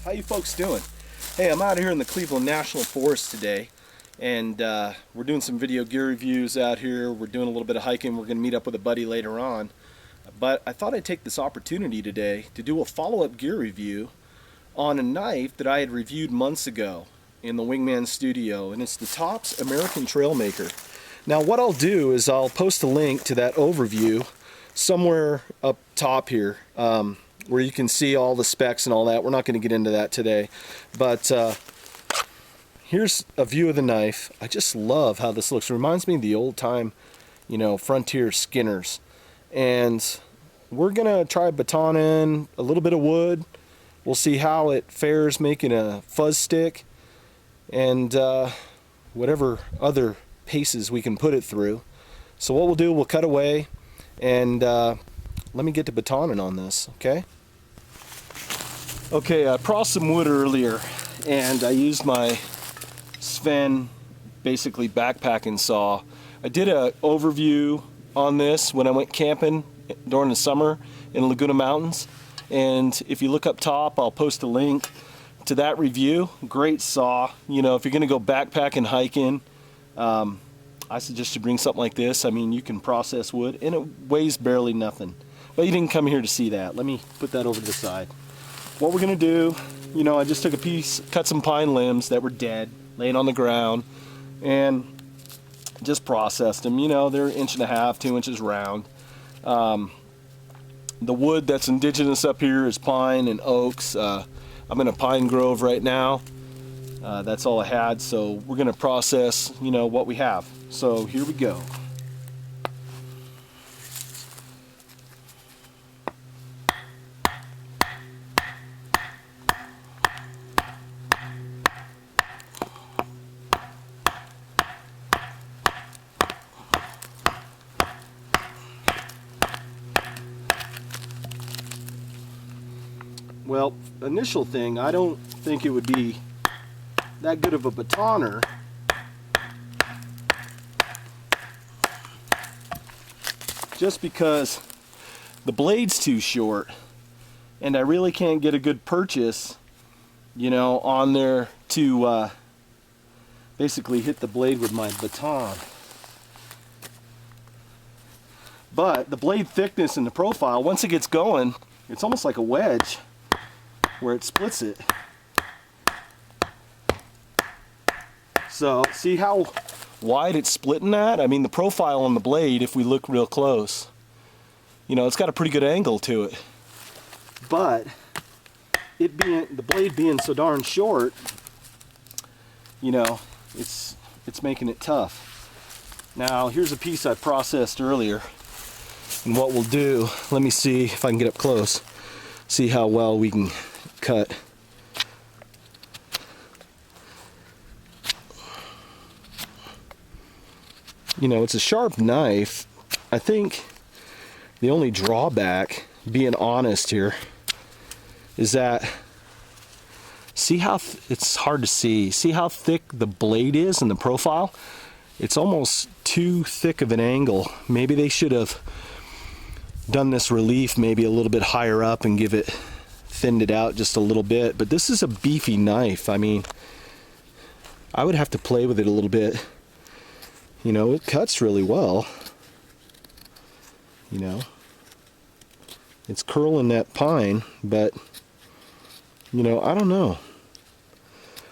How you folks doing? Hey, I'm out here in the Cleveland National Forest today, and we're doing some video gear reviews out here. We're doing a little bit of hiking. We're going to meet up with a buddy later on. But I thought I'd take this opportunity today to do a follow-up gear review on a knife that I had reviewed months ago in the Wingman studio, and it's the Tops American Trailmaker. Now what I'll do is I'll post a link to that overview somewhere up top here, where you can see all the specs and all that. We're not going to get into that today, but here's a view of the knife. I just love how this looks. It reminds me of the old time, frontier skinners. And we're gonna try baton in a little bit of wood. We'll see how it fares making a fuzz stick, and whatever other paces we can put it through. So what we'll do, we'll cut away, and let me get to batoning on this, okay? Okay, I processed some wood earlier, and I used my Sven, basically backpacking saw. I did an overview on this when I went camping during the summer in Laguna Mountains, and if you look up top, I'll post a link to that review. Great saw. If you're gonna go backpacking, hiking, I suggest you bring something like this. I mean, you can process wood, and it weighs barely nothing. But you didn't come here to see that. Let me put that over to the side. What we're gonna do, I just took a piece, cut some pine limbs that were dead, laying on the ground, and just processed them. They're 1.5 to 2 inches round. The wood that's indigenous up here is pine and oaks. I'm in a pine grove right now. That's all I had, so we're gonna process, what we have. So here we go. Well, initial thing, I don't think it would be that good of a batoner. Just because the blade's too short, and I really can't get a good purchase, on there to basically hit the blade with my baton. But the blade thickness and the profile, once it gets going, it's almost like a wedge where it splits it. So see how wide it's splitting that? I mean, the profile on the blade, if we look real close, it's got a pretty good angle to it. But the blade being so darn short, it's making it tough. Now here's a piece I processed earlier, and what we'll do, let me see if I can get up close, see how well we can cut. It's a sharp knife. I think the only drawback, being honest here, is that see how it's hard to see how thick the blade is in the profile. It's almost too thick of an angle. Maybe they should have done this relief maybe a little bit higher up and thinned it out just a little bit. But this is a beefy knife. I mean, I would have to play with it a little bit. It cuts really well. It's curling that pine, but I don't know.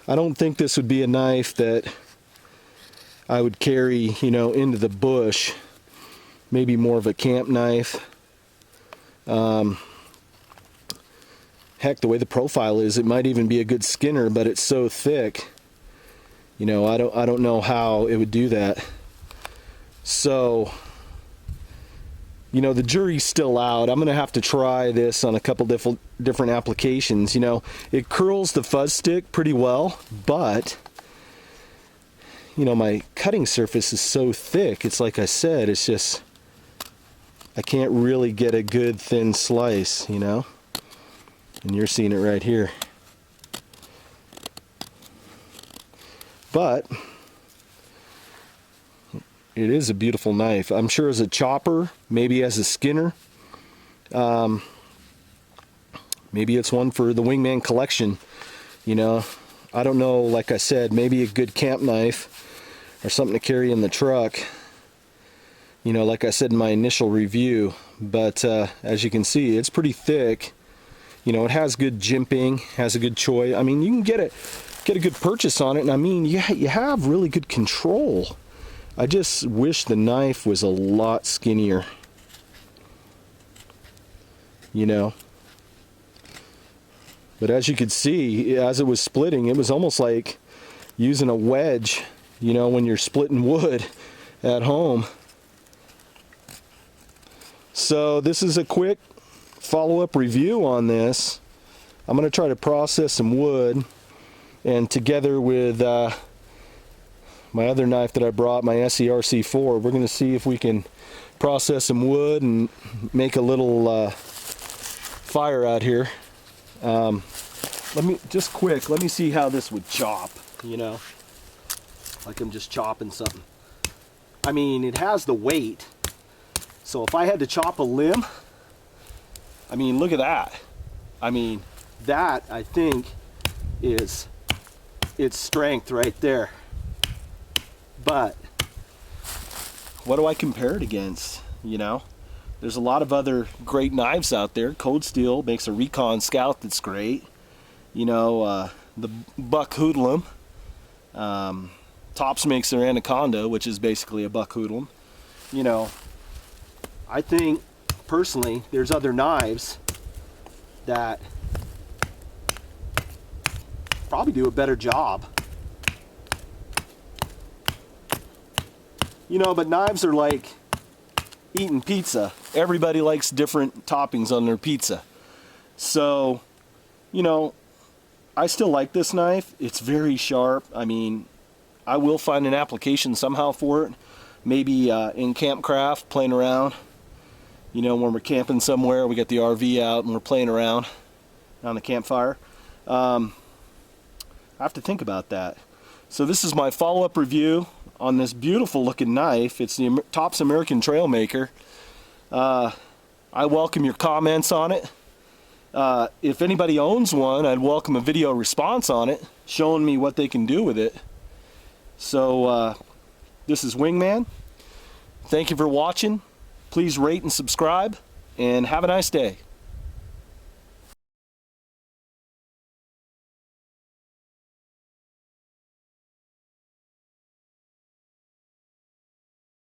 I don't think this would be a knife that I would carry, into the bush. Maybe more of a camp knife. Heck, the way the profile is, it might even be a good skinner, but it's so thick. I don't know how it would do that. So, the jury's still out. I'm gonna have to try this on a couple different applications. It curls the fuzz stick pretty well, but my cutting surface is so thick. It's like I said, it's just I can't really get a good thin slice, and you're seeing it right here. But it is a beautiful knife. I'm sure as a chopper, maybe as a skinner, maybe it's one for the Wingman collection. You know, I don't know, like I said, maybe a good camp knife or something to carry in the truck. You know, like I said in my initial review, but as you can see, it's pretty thick. You know, it has good jimping, has a good choice. I mean, you can get a good purchase on it, and I mean, you have really good control. I just wish the knife was a lot skinnier. You know. But as you could see, as it was splitting, it was almost like using a wedge, you know, when you're splitting wood at home. So this is a quick follow-up review on this. I'm going to try to process some wood, and together with my other knife that I brought, my SERC4, we're going to see if we can process some wood and make a little fire out here. Let me see how this would chop, you know, like I'm just chopping something. I mean, it has the weight, so if I had to chop a limb, I mean, look at that. I mean, that, I think, is its strength right there. But what do I compare it against, you know? There's a lot of other great knives out there. Cold Steel makes a Recon Scout that's great. You know, the Buck Hoodlum. Tops makes their Anaconda, which is basically a Buck Hoodlum. You know, I think, personally, there's other knives that probably do a better job. You know, but knives are like eating pizza. Everybody likes different toppings on their pizza. So, you know, I still like this knife. It's very sharp. I mean, I will find an application somehow for it. Maybe in campcraft, playing around. You know, when we're camping somewhere, we got the RV out and we're playing around on the campfire. I have to think about that. So this is my follow-up review on this beautiful looking knife. It's the Tops American Trailmaker. I welcome your comments on it. If anybody owns one, I'd welcome a video response on it, showing me what they can do with it. So this is Wingman. Thank you for watching. Please rate and subscribe, and have a nice day.